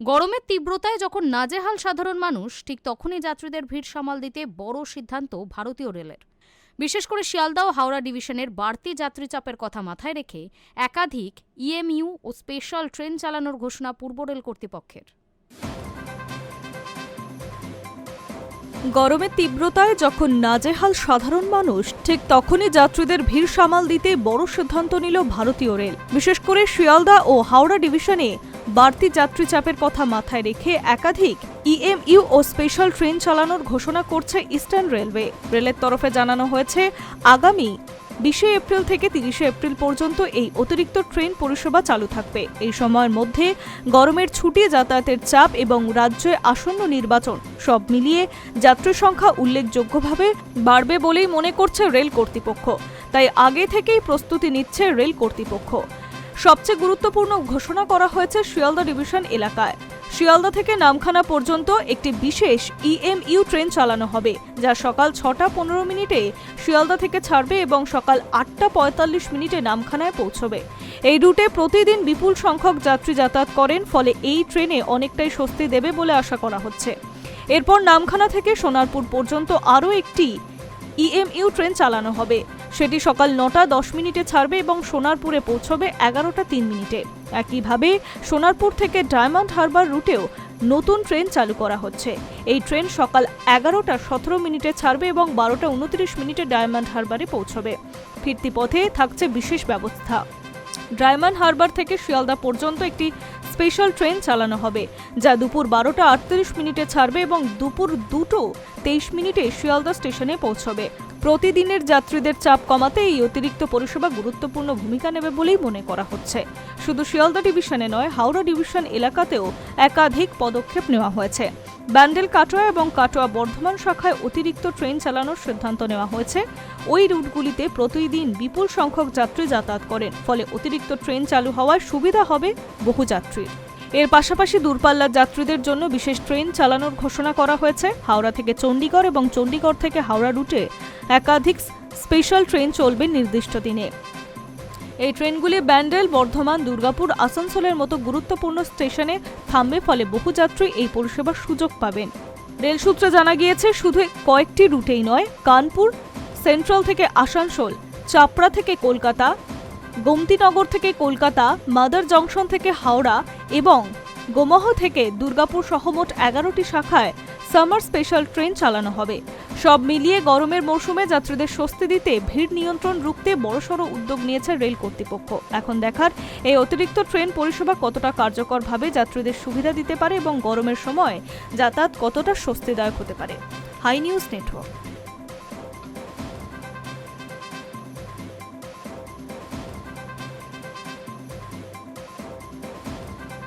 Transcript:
গরমের তীব্রতায় যখন নাজেহাল সাধারণ মানুষ, ঠিক তখনই যাত্রীদের ভিড় সামাল দিতে বড় সিদ্ধান্ত ভারতীয় রেলের। বিশেষ করে শিয়ালদহ ও হাওড়া ডিভিশনের বাড়তি যাত্রী চাপের কথা মাথায় রেখে একাধিক ইএমইউ ও স্পেশাল ট্রেন চালানোর ঘোষণা পূর্ব রেল কর্তৃপক্ষের। গরমের তীব্রতায় যখন নাজেহাল সাধারণ মানুষ, ঠিক তখনই যাত্রীদের ভিড় সামাল দিতে বড় সিদ্ধান্ত নিল ভারতীয় রেল। বিশেষ করে শিয়ালদহ ও হাওড়া ডিভিশনে বাড়তি যাত্রী চাপের কথা মাথায় রেখে একাধিক ইএমইউ ও স্পেশাল ট্রেন চালানোর ঘোষণা করছে ইস্টার্ন রেলওয়ে। রেলের তরফে জানানো হয়েছে, আগামী 20 এপ্রিল থেকে 30 এপ্রিল পর্যন্ত এই অতিরিক্ত ট্রেন পরিষেবা চালু থাকবে। এই সময়ের মধ্যে গরমের ছুটি, যাতায়াতের চাপ এবং রাজ্যে আসন্ন নির্বাচন সব মিলিয়ে যাত্রী সংখ্যা উল্লেখযোগ্যভাবে বাড়বে বলেই মনে করছে রেল কর্তৃপক্ষ। তাই আগে থেকেই প্রস্তুতি নিচ্ছে রেল কর্তৃপক্ষ। সবচেয়ে গুরুত্বপূর্ণ ঘোষণা করা হয়েছে শিয়ালদহ ডিভিশন এলাকায়। শিয়ালদহ থেকে নামখানা পর্যন্ত একটি বিশেষ ইএমইউ ট্রেন চালানো হবে, যা সকাল 6টা 15 মিনিটে শিয়ালদহ থেকে ছাড়বে এবং সকাল 8টা 45 মিনিটে নামখানায় পৌঁছবে। এই রুটে প্রতিদিন বিপুল সংখ্যক যাত্রী যাতায়াত করেন, ফলে এই ট্রেনে অনেকটাই স্বস্তি দেবে বলে আশা করা হচ্ছে। এরপর নামখানা থেকে সোনারপুর পর্যন্ত আরও একটি ইএমইউ ট্রেন চালানো হবে। সেটি সকাল 9টা 10 মিনিটে ছাড়বে এবং সোনারপুরে পৌঁছবে 11টা 3 মিনিটে। একইভাবে সোনারপুর থেকে ডায়মন্ড হারবার রুটেও নতুন ট্রেন চালু করা হচ্ছে। এই ট্রেন সকাল 11টা 17 মিনিটে ছাড়বে এবং 12টা 29 মিনিটে ডায়মন্ড হারবারে পৌঁছবে। ফিরতি পথে থাকছে বিশেষ ব্যবস্থা। ডায়মন্ড হারবার থেকে শিয়ালদহ পর্যন্ত একটি স্পেশাল ট্রেন চালানো হবে, যা দুপুর 12টা 38 মিনিটে ছাড়বে এবং দুপুর 2টো 23 মিনিটে শিয়ালদহ স্টেশনে পৌঁছবে। প্রতিদিনের যাত্রীদের চাপ কমাতে এই অতিরিক্ত পরিষেবা গুরুত্বপূর্ণ ভূমিকা নেবে বলেই মনে করা হচ্ছে। শুধু শিয়ালদহ ডিভিশনে নয়, হাওড়া ডিভিশন এলাকাতেও একাধিক পদক্ষেপ নেওয়া হয়েছে। ব্যান্ডেল কাটোয়া এবং কাটোয়া বর্ধমান শাখায় অতিরিক্ত ট্রেন চালানোর সিদ্ধান্ত নেওয়া হয়েছে। ওই রুটগুলিতে প্রতিদিন বিপুল সংখ্যক যাত্রী যাতায়াত করেন, ফলে অতিরিক্ত ট্রেন চালু হওয়ায় সুবিধা হবে বহু যাত্রীর। এর পাশাপাশি দূরপাল্লার যাত্রীদের জন্য বিশেষ ট্রেন চালানোর ঘোষণা করা হয়েছে। হাওড়া থেকে চণ্ডীগড় এবং চণ্ডীগড় থেকে হাওড়া রুটে একাধিক স্পেশাল ট্রেন চলবে নির্দিষ্ট দিনে। এই ট্রেনগুলি ব্যান্ডেল, বর্ধমান, দুর্গাপুর, আসানসোলের মতো গুরুত্বপূর্ণ স্টেশনে থামবে, ফলে বহু যাত্রী এই পরিষেবার সুযোগ পাবেন। রেল সূত্রে জানা গিয়েছে, শুধু কয়েকটি রুটেই নয়, কানপুর সেন্ট্রাল থেকে আসানসোল, চাপড়া থেকে কলকাতা, গোমতীনগর থেকে কলকাতা, মাদার জংশন থেকে হাওড়া এবং গোমহ থেকে দুর্গাপুর সহ মোট 11টি শাখায় সামার স্পেশাল ট্রেন চালানো হবে। সব মিলিয়ে গরমের মৌসুমে যাত্রীদের স্বস্তি দিতে ভিড় নিয়ন্ত্রণ রুখতে বড়সড় উদ্যোগ নিয়েছে রেল কর্তৃপক্ষ। এখন দেখার, এই অতিরিক্ত ট্রেন পরিষেবা কতটা কার্যকরভাবে যাত্রীদের সুবিধা দিতে পারে এবং গরমের সময় যাতায়াত কতটা স্বস্তিদায়ক হতে পারে। Hi news network.